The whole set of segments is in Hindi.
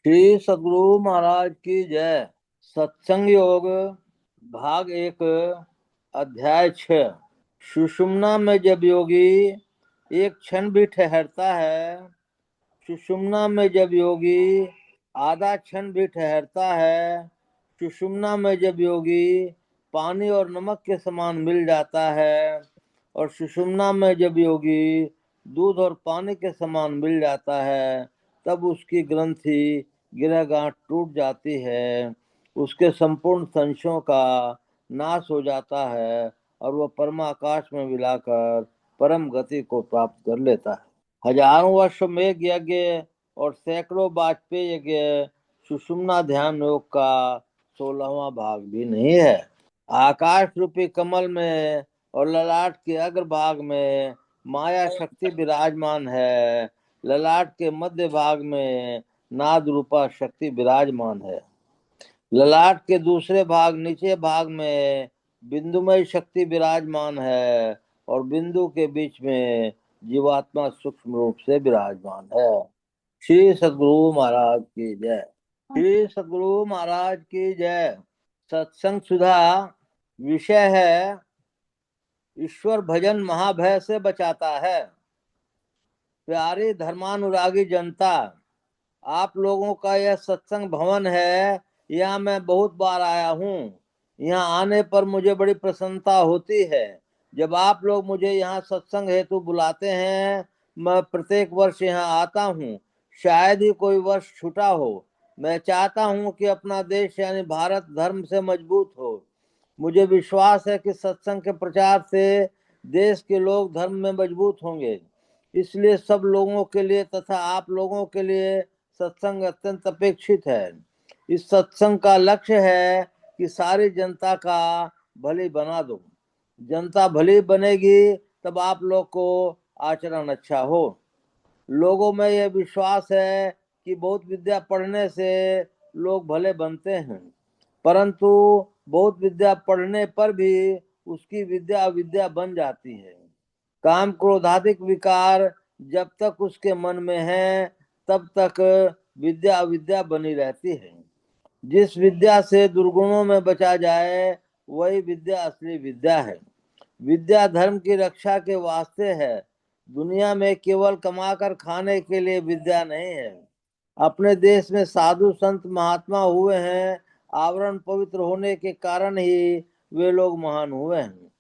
श्री सद्गुरु महाराज की जय। सत्संग योग भाग एक, अध्याय 6। सुषुम्ना में जब योगी एक क्षण भी ठहरता है, सुषुम्ना में जब योगी आधा क्षण भी ठहरता है, सुषुम्ना में जब योगी पानी और नमक के समान मिल जाता है, और सुषुम्ना में जब योगी दूध और पानी के समान मिल जाता है, तब उसकी ग्रंथि गिरह गांठ टूट जाती है, उसके संपूर्ण संशयों का नाश हो जाता है और वह परमाकाश में मिलाकर परम गति को प्राप्त कर लेता है। हजारों वर्ष मेघ यज्ञ और सैकड़ों वाजपेयी यज्ञ सुषुम्ना ध्यान योग का 16वां भाग भी नहीं है। आकाश रूपी कमल में और ललाट के अग्रभाग में माया शक्ति विराजमान है। ललाट के मध्य भाग में नाद रूपा शक्ति विराजमान है। ललाट के दूसरे भाग नीचे भाग में बिंदुमय शक्ति विराजमान है और बिंदु के बीच में जीवात्मा सूक्ष्म रूप से विराजमान है। श्री सद्गुरु महाराज की जय। श्री सद्गुरु महाराज की जय। सत्संग सुधा विषय है, ईश्वर भजन महाभय से बचाता है। प्यारी धर्मानुरागी जनता, आप लोगों का यह सत्संग भवन है। यहाँ मैं बहुत बार आया हूँ। यहाँ आने पर मुझे बड़ी प्रसन्नता होती है। जब आप लोग मुझे यहाँ सत्संग हेतु बुलाते हैं, मैं प्रत्येक वर्ष यहाँ आता हूँ। शायद ही कोई वर्ष छूटा हो। मैं चाहता हूँ कि अपना देश यानी भारत धर्म से मजबूत हो। मुझे विश्वास है कि सत्संग के प्रचार से देश के लोग धर्म में मजबूत होंगे। इसलिए सब लोगों के लिए तथा आप लोगों के लिए सत्संग अत्यंत अपेक्षित है। इस सत्संग का लक्ष्य है कि सारी जनता का भली बना दो। जनता भली बनेगी तब आप लोग को आचरण अच्छा हो। लोगों में यह विश्वास है कि बहुत विद्या पढ़ने से लोग भले बनते हैं, परंतु बहुत विद्या पढ़ने पर भी उसकी विद्या अविद्या बन जाती है। काम क्रोधाधिक विकार जब तक उसके मन में है, तब तक विद्या अविद्या बनी रहती है। जिस विद्या से दुर्गुणों में बचा जाए, वही विद्या असली विद्या है। विद्या धर्म की रक्षा के वास्ते है। दुनिया में केवल कमाकर खाने के लिए विद्या नहीं है। अपने देश में साधु संत महात्मा हुए हैं। आवरण पवित्र होने के कारण ही वे लोग महान हुए हैं।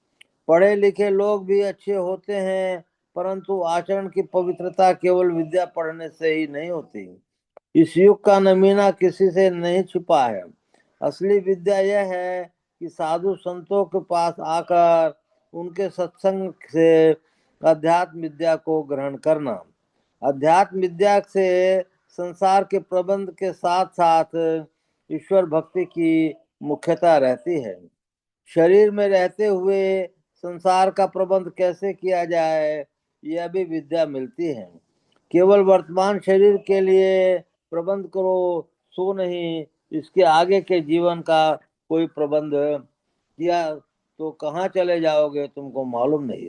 पढ़े लिखे लोग भी अच्छे होते हैं, परंतु आचरण की पवित्रता केवल विद्या पढ़ने से ही नहीं होती। इस युग का नमूना किसी से नहीं छुपा है। असली विद्या यह है कि साधु संतों के पास आकर उनके सत्संग से अध्यात्म विद्या को ग्रहण करना। अध्यात्म विद्या से संसार के प्रबंध के साथ साथ ईश्वर भक्ति की मुख्यता रहती है। शरीर में रहते हुए संसार का प्रबंध कैसे किया जाए, यह भी विद्या मिलती है। केवल वर्तमान शरीर के लिए प्रबंध करो सो नहीं, इसके आगे के जीवन का कोई प्रबंध किया तो कहाँ चले जाओगे तुमको मालूम नहीं।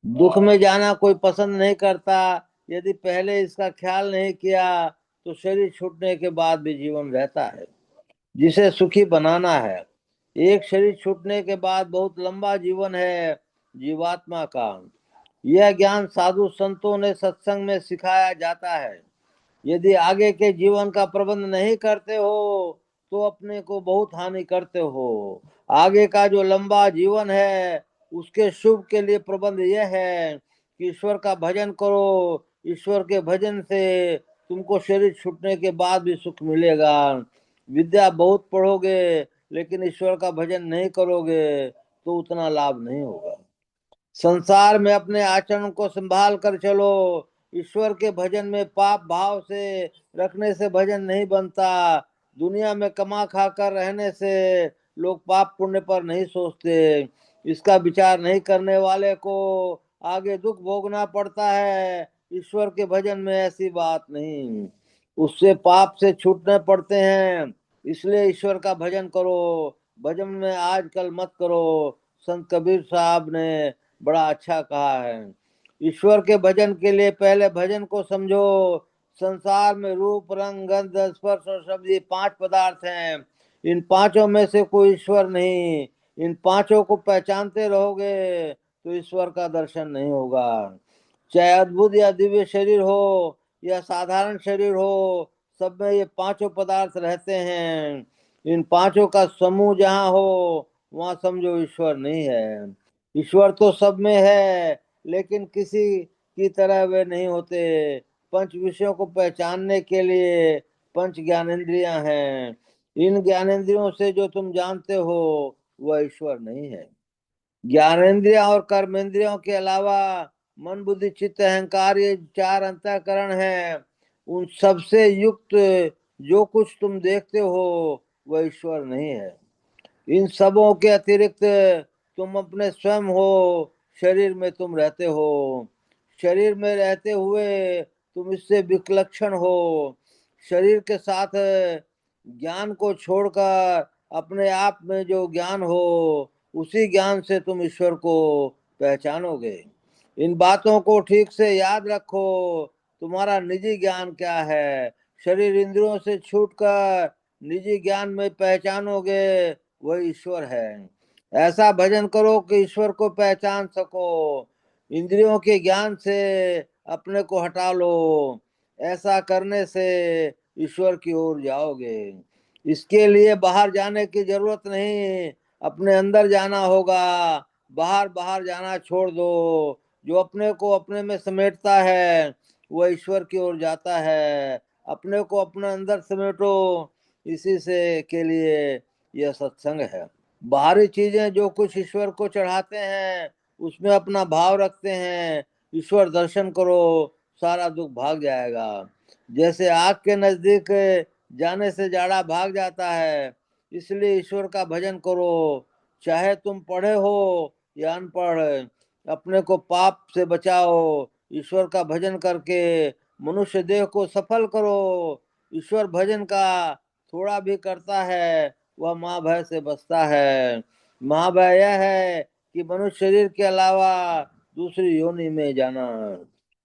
दुख में जाना कोई पसंद नहीं करता। यदि पहले इसका ख्याल नहीं किया तो शरीर छूटने के बाद भी जीवन रहता है। जिसे सुखी बनाना है, एक शरीर छूटने के बाद बहुत लंबा जीवन है जीवात्मा का। यह ज्ञान साधु संतों ने सत्संग में सिखाया जाता है। यदि आगे के जीवन का प्रबंध नहीं करते हो तो अपने को बहुत हानि करते हो। आगे का जो लंबा जीवन है उसके शुभ के लिए प्रबंध यह है कि ईश्वर का भजन करो। ईश्वर के भजन से तुमको शरीर छूटने के बाद भी सुख मिलेगा। विद्या बहुत पढ़ोगे लेकिन ईश्वर का भजन नहीं करोगे तो उतना लाभ नहीं होगा। संसार में अपने आचरण को संभाल कर चलो। ईश्वर के भजन में पाप भाव से रखने से भजन नहीं बनता। दुनिया में कमा खा कर रहने से लोग पाप पुण्य पर नहीं सोचते। इसका विचार नहीं करने वाले को आगे दुख भोगना पड़ता है। ईश्वर के भजन में ऐसी बात नहीं, उससे पाप से छूटने पड़ते हैं। इसलिए ईश्वर का भजन करो। भजन में आजकल मत करो। संत कबीर साहब ने बड़ा अच्छा कहा है। ईश्वर के भजन के लिए पहले भजन को समझो। संसार में रूप, रंग, गंध, स्पर्श और शब्द, ये 5 पदार्थ हैं। इन पांचों में से कोई ईश्वर नहीं। इन पांचों को पहचानते रहोगे तो ईश्वर का दर्शन नहीं होगा। चाहे अद्भुत या दिव्य शरीर हो या साधारण शरीर हो, सब में ये पांचों पदार्थ रहते हैं। इन पांचों का समूह जहाँ हो वहां समझो ईश्वर नहीं है। ईश्वर तो सब में है, लेकिन किसी की तरह वे नहीं होते। पंच विषयों को पहचानने के लिए पंच ज्ञानेंद्रियां हैं। इन ज्ञानेंद्रियों से जो तुम जानते हो वह ईश्वर नहीं है। ज्ञानेंद्रिया और कर्मेंद्रियों के अलावा मन, बुद्धि, चित्त, अहंकार, ये 4 अंतःकरण हैं। उन सबसे युक्त जो कुछ तुम देखते हो वह ईश्वर नहीं है। इन सबों के अतिरिक्त तुम अपने स्वयं हो। शरीर में तुम रहते हो। शरीर में रहते हुए तुम इससे विलक्षण हो। शरीर के साथ ज्ञान को छोड़कर अपने आप में जो ज्ञान हो, उसी ज्ञान से तुम ईश्वर को पहचानोगे। इन बातों को ठीक से याद रखो। तुम्हारा निजी ज्ञान क्या है? शरीर इंद्रियों से छूटकर निजी ज्ञान में पहचानोगे वह ईश्वर है। ऐसा भजन करो कि ईश्वर को पहचान सको। इंद्रियों के ज्ञान से अपने को हटा लो। ऐसा करने से ईश्वर की ओर जाओगे। इसके लिए बाहर जाने की जरूरत नहीं, अपने अंदर जाना होगा। बाहर बाहर जाना छोड़ दो। जो अपने को अपने में समेटता है वह ईश्वर की ओर जाता है। अपने को अपने अंदर समेटो, इसी से के लिए यह सत्संग है। बाहरी चीजें जो कुछ ईश्वर को चढ़ाते हैं उसमें अपना भाव रखते हैं, ईश्वर दर्शन करो, सारा दुख भाग जाएगा। जैसे आग के नजदीक जाने से जाड़ा भाग जाता है, इसलिए ईश्वर का भजन करो। चाहे तुम पढ़े हो या अनपढ़, अपने को पाप से बचाओ। ईश्वर का भजन करके मनुष्य देह को सफल करो। ईश्वर भजन का थोड़ा भी करता है वह महाभय से बचता है। महाभय यह है कि मनुष्य शरीर के अलावा दूसरी योनि में जाना।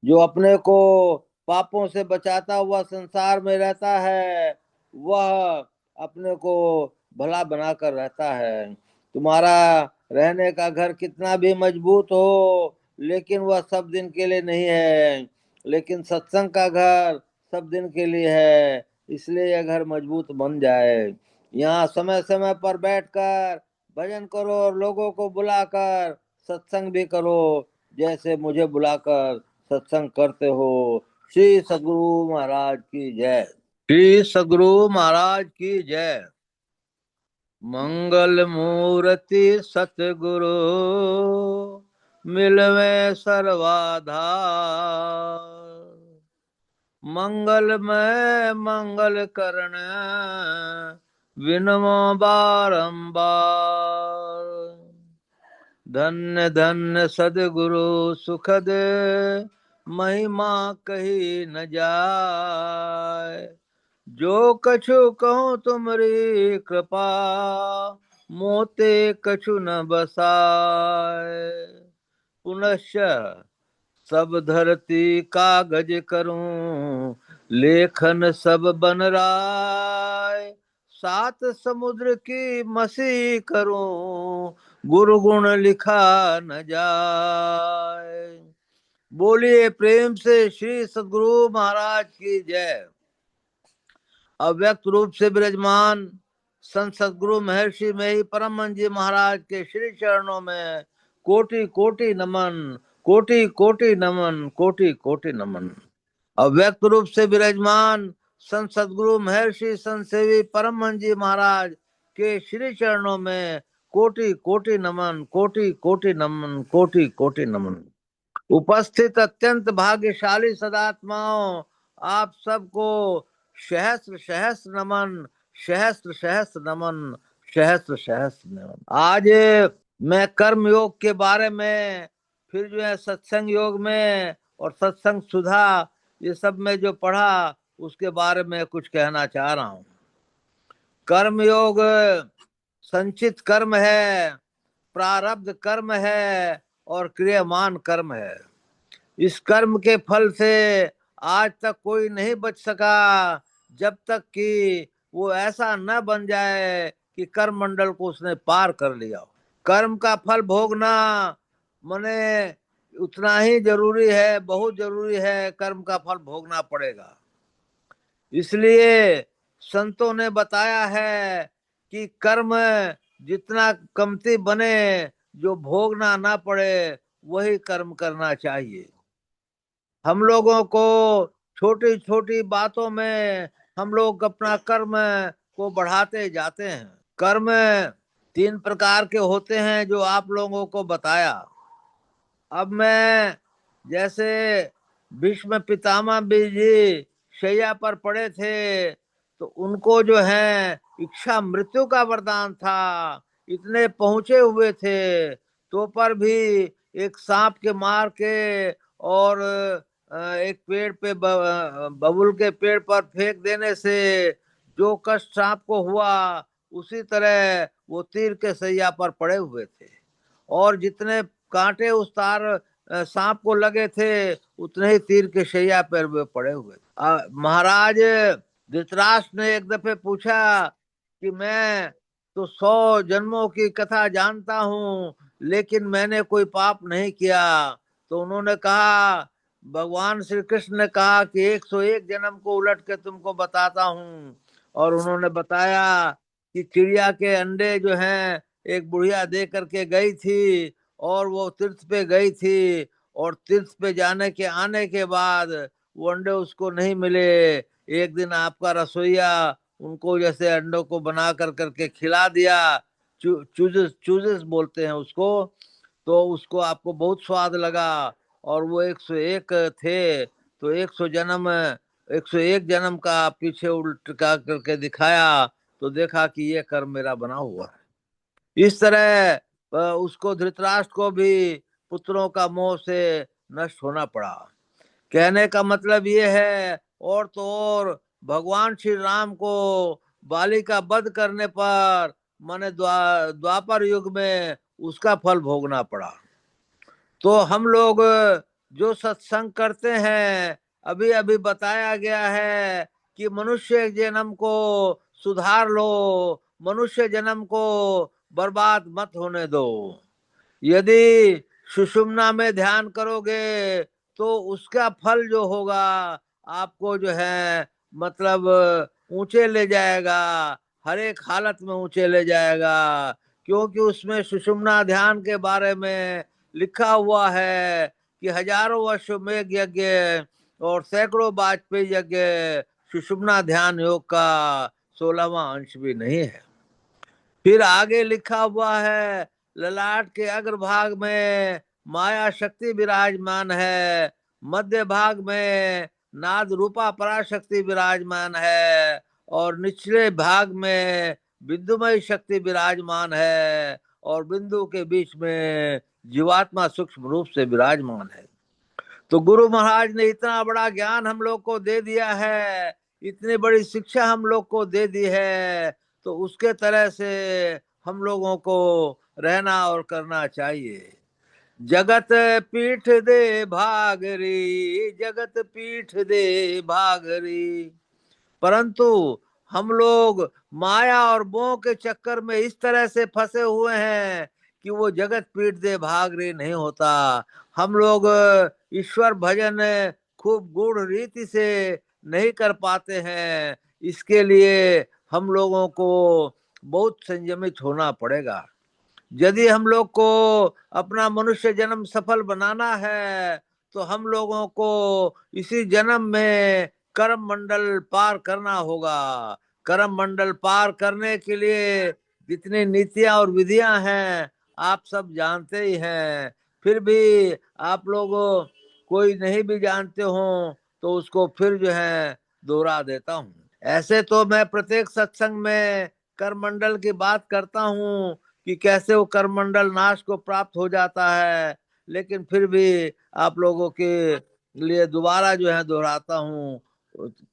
जो अपने को पापों से बचाता हुआ संसार में रहता है वह अपने को भला बनाकर रहता है। तुम्हारा रहने का घर कितना भी मजबूत हो, लेकिन वह सब दिन के लिए नहीं है। लेकिन सत्संग का घर सब दिन के लिए है, इसलिए यह घर मजबूत बन जाए। यहाँ समय समय पर बैठकर भजन करो और लोगों को बुलाकर सत्संग भी करो, जैसे मुझे बुलाकर सत्संग करते हो। श्री सद्गुरु महाराज की जय। श्री सद्गुरु महाराज की जय। मंगल मूर्ति सतगुरु मिलवे सर्वाधार। मंगलमय मंगल करण विनमो बारंबार। धन्य धन्य सद्गुरु सुखद महिमा कही न जाय। जो कछु कहूँ तुमरी कृपा मोते कछु न बसाय। पुनश्च सब धरती कागज करूं लेखन सब बन राय। 7 समुद्र की मसी करूं गुरु गुण लिखा न जाए। बोलिए प्रेम से श्री सद्गुरु महाराज की जय। अव्यक्त रूप से विराजमान संत सद्गुरु महर्षि में ही परम जी महाराज के श्री चरणों में कोटि कोटि नमन, कोटि कोटि नमन, कोटि कोटि नमन। अव्यक्त रूप से विराजमान संत सद्गुरु महर्षि संत सेवी परम जी महाराज के श्री चरणों में कोटि कोटि नमन, कोटि कोटि नमन, कोटि कोटि नमन। उपस्थित अत्यंत भाग्यशाली सदात्माओं, आप सबको सहस्त्र सहस्त्र नमन, सहस्त्र सहस्त्र नमन, सहस्त्र सहस्त्र नमन। आज मैं कर्म योग के बारे में, फिर जो है सत्संग योग में और सत्संग सुधा, ये सब में जो पढ़ा उसके बारे में कुछ कहना चाह रहा हूँ। कर्म योग संचित कर्म है, प्रारब्ध कर्म है और क्रियमान कर्म है। इस कर्म के फल से आज तक कोई नहीं बच सका जब तक कि वो ऐसा न बन जाए कि कर्म मंडल को उसने पार कर लिया हो। कर्म का फल भोगना मने उतना ही जरूरी है, बहुत जरूरी है, कर्म का फल भोगना पड़ेगा। इसलिए संतों ने बताया है कि कर्म जितना कमती बने, जो भोगना ना पड़े, वही कर्म करना चाहिए। हम लोगों को छोटी छोटी बातों में हम लोग अपना कर्म को बढ़ाते जाते हैं। कर्म 3 प्रकार के होते हैं जो आप लोगों को बताया। अब मैं जैसे भीष्म पितामह जी शैया पर पड़े थे, तो उनको जो है इच्छा मृत्यु का वरदान था, इतने पहुंचे हुए थे, तो पर भी एक सांप के मार के और एक पेड़ पे बबुल के पेड़ पर फेंक देने से जो कष्ट सांप को हुआ, उसी तरह वो तीर के सैया पर पड़े हुए थे। और जितने कांटे उस तार सांप को लगे थे, उतने ही तीर के शैया पर वे पड़े हुए। महाराज धृतराष्ट्र ने एक दफे पूछा कि मैं तो 100 जन्मों की कथा जानता हूँ, लेकिन मैंने कोई पाप नहीं किया। तो उन्होंने कहा, भगवान श्री कृष्ण ने कहा कि 101 जन्म को उलट के तुमको बताता हूँ। और उन्होंने बताया कि चिड़िया के अंडे जो हैं एक बुढ़िया दे करके गई थी, और वो तीर्थ पे गई थी, और तीर्थ पे जाने के आने के बाद वो अंडे उसको नहीं मिले। एक दिन आपका रसोईया उनको जैसे अंडों को बना कर करके खिला दिया, चूजेस चूजेस बोलते हैं उसको, तो उसको आपको बहुत स्वाद लगा, और वो 101 थे। तो 101 जन्म का पीछे उल्ट का करके दिखाया, तो देखा कि ये कर्म मेरा बना हुआ है। इस तरह उसको धृतराष्ट्र को भी पुत्रों का मोह से नष्ट होना पड़ा। कहने का मतलब ये है, और तो और भगवान श्री राम को बाली का वध करने पर माने द्वापर युग में उसका फल भोगना पड़ा। तो हम लोग जो सत्संग करते हैं, अभी अभी बताया गया है कि मनुष्य जन्म को सुधार लो, मनुष्य जन्म को बर्बाद मत होने दो। यदि सुषुम्ना में ध्यान करोगे तो उसका फल जो होगा आपको जो है मतलब ऊंचे ले जाएगा, हर एक हालत में ऊंचे ले जाएगा। क्योंकि उसमें सुषुम्ना ध्यान के बारे में लिखा हुआ है कि हजारों वर्ष मेघ यज्ञ और सैकड़ों वाजपेयी यज्ञ सुषुम्ना ध्यान योग का 16वां अंश भी नहीं है। फिर आगे लिखा हुआ है, ललाट के अग्रभाग में माया शक्ति विराजमान है, मध्य भाग में नाद रूपा पराशक्ति विराजमान है, और निचले भाग में बिंदुमय शक्ति विराजमान है, और बिंदु के बीच में जीवात्मा सूक्ष्म रूप से विराजमान है। तो गुरु महाराज ने इतना बड़ा ज्ञान हम लोग को दे दिया है, इतनी बड़ी शिक्षा हम लोग को दे दी है, तो उसके तरह से हम लोगों को रहना और करना चाहिए। जगत पीठ दे भागरी, जगत पीठ दे भागरी। परंतु हम लोग माया और मोह के चक्कर में इस तरह से फंसे हुए हैं कि वो जगत पीठ दे भाग रही नहीं होता। हम लोग ईश्वर भजन खूब गूढ़ रीति से नहीं कर पाते हैं। इसके लिए हम लोगों को बहुत संयमित होना पड़ेगा। यदि हम लोग को अपना मनुष्य जन्म सफल बनाना है, तो हम लोगों को इसी जन्म में कर्म मंडल पार करना होगा। कर्म मंडल पार करने के लिए जितनी नीतियां और विधियां हैं आप सब जानते ही हैं। फिर भी आप लोग कोई नहीं भी जानते हो तो उसको फिर जो है दोहरा देता हूँ। ऐसे तो मैं प्रत्येक सत्संग में कर्म मंडल की बात करता हूँ कि कैसे वो कर्मंडल नाश को प्राप्त हो जाता है, लेकिन फिर भी आप लोगों के लिए दोबारा जो है दोहराता हूँ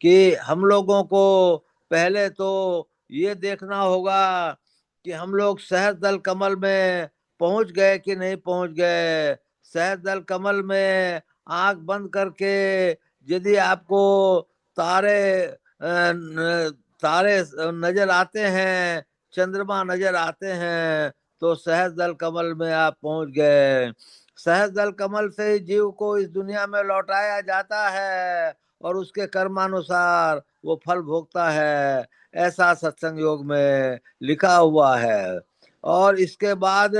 कि हम लोगों को पहले तो ये देखना होगा कि हम लोग सहस्त्र कमल में पहुंच गए कि नहीं पहुंच गए। सहस्त्र कमल में आंख बंद करके यदि आपको तारे तारे नजर आते हैं, चंद्रमा नजर आते हैं, तो सहज दल कमल में आप पहुंच गए। सहज दल कमल से ही जीव को इस दुनिया में लौटाया जाता है और उसके कर्मानुसार वो फल भोगता है, ऐसा सत्संग योग में लिखा हुआ है। और इसके बाद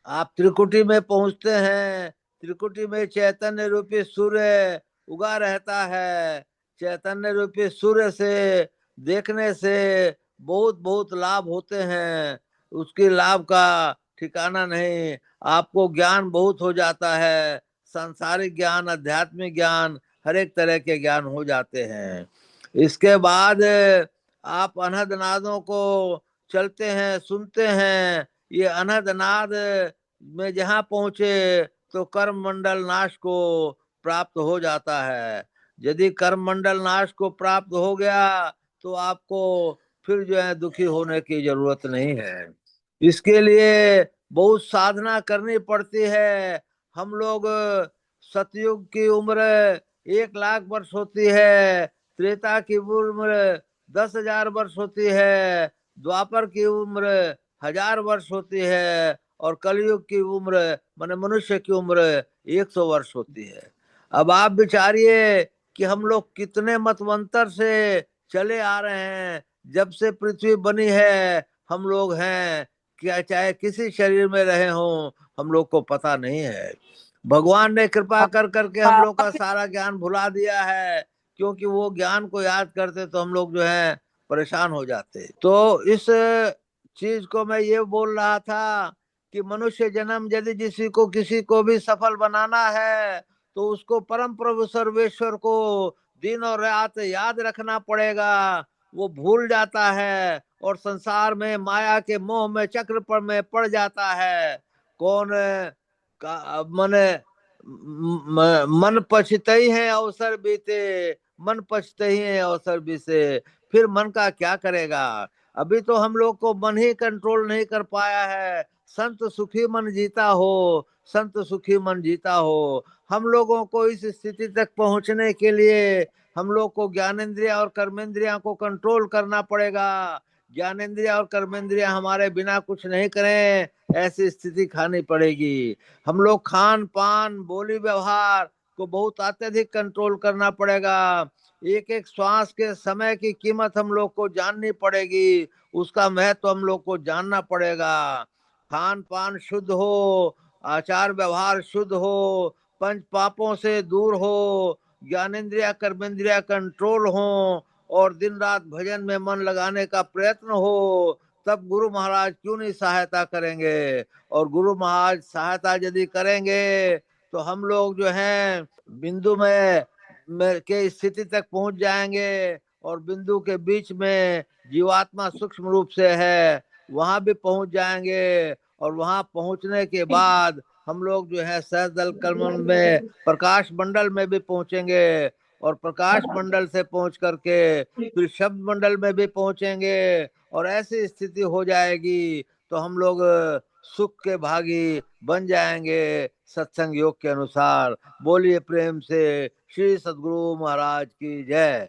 आप त्रिकुटी में पहुंचते हैं। त्रिकुटी में चैतन्य रूपी सूर्य उगा रहता है। चैतन्य रूपी सूर्य से देखने से बहुत बहुत लाभ होते हैं, उसके लाभ का ठिकाना नहीं। आपको ज्ञान बहुत हो जाता है, सांसारिक ज्ञान, आध्यात्मिक ज्ञान, हर एक तरह के ज्ञान हो जाते हैं। इसके बाद आप अनहद नादों को चलते हैं, सुनते हैं। ये अनहद नाद में जहाँ पहुंचे तो कर्म मंडल नाश को प्राप्त हो जाता है। यदि कर्म मंडल नाश को प्राप्त हो गया तो आपको फिर जो है दुखी होने की जरूरत नहीं है। इसके लिए बहुत साधना करनी पड़ती है। हम लोग सतयुग की उम्र 1,00,000 वर्ष होती है, त्रेता की उम्र 10,000 वर्ष होती है, द्वापर की उम्र 1,000 वर्ष होती है, और कलयुग की उम्र माने मनुष्य की उम्र 100 वर्ष होती है। अब आप विचारिए कि हम लोग कितने मतवंतर से चले आ रहे हैं। जब से पृथ्वी बनी है हम लोग हैं, क्या चाहे किसी शरीर में रहे हों, हम लोग को पता नहीं है। भगवान ने कृपा कर करके हम लोग का सारा ज्ञान भुला दिया है, क्योंकि वो ज्ञान को याद करते तो हम लोग जो है परेशान हो जाते। तो इस चीज को मैं ये बोल रहा था कि मनुष्य जन्म यदि किसी को भी सफल बनाना है तो उसको परम प्रभु सर्वेश्वर को दिन और रात याद रखना पड़ेगा। वो भूल जाता है और संसार में माया के मोह में चक्र पर में पड़ जाता है। कौन का मने मन पछतई है अवसर बीते, मन पछतई है अवसर बीते, फिर मन का क्या करेगा। अभी तो हम लोग को मन ही कंट्रोल नहीं कर पाया है। संत सुखी मन जीता हो, संत सुखी मन जीता हो। हम लोगों को इस स्थिति तक पहुंचने के लिए हम लोग को ज्ञानेंद्रिया और कर्मेंद्रिया को कंट्रोल करना पड़ेगा। ज्ञानेंद्रिया और कर्मेंद्रिया हमारे बिना कुछ नहीं करें, ऐसी स्थिति खानी पड़ेगी। हम लोग खान पान बोली व्यवहार को बहुत अत्यधिक कंट्रोल करना पड़ेगा। एक एक श्वास के समय की कीमत हम लोग को जाननी पड़ेगी, उसका महत्व हम लोग को जानना पड़ेगा। खान पान शुद्ध हो, आचार व्यवहार शुद्ध हो, पंच पापों से दूर हो, ज्ञानेंद्रिया कर्मेंद्रिया कंट्रोल हो, और दिन रात भजन में मन लगाने का प्रयत्न हो, तब गुरु महाराज क्यों नहीं सहायता करेंगे। और गुरु महाराज सहायता यदि करेंगे तो हम लोग जो हैं बिंदु में के स्थिति तक पहुंच जाएंगे, और बिंदु के बीच में जीवात्मा सूक्ष्म रूप से है, वहां भी पहुंच जाएंगे। और वहां पहुंचने के बाद हम लोग जो है सहस्त्र कमल में प्रकाश मंडल में भी पहुंचेंगे, और प्रकाश मंडल से पहुंच करके फिर शब्द मंडल में भी पहुंचेंगे, और ऐसी स्थिति हो जाएगी तो हम लोग सुख के भागी बन जाएंगे सत्संग योग के अनुसार। बोलिए प्रेम से श्री सद्गुरु महाराज की जय।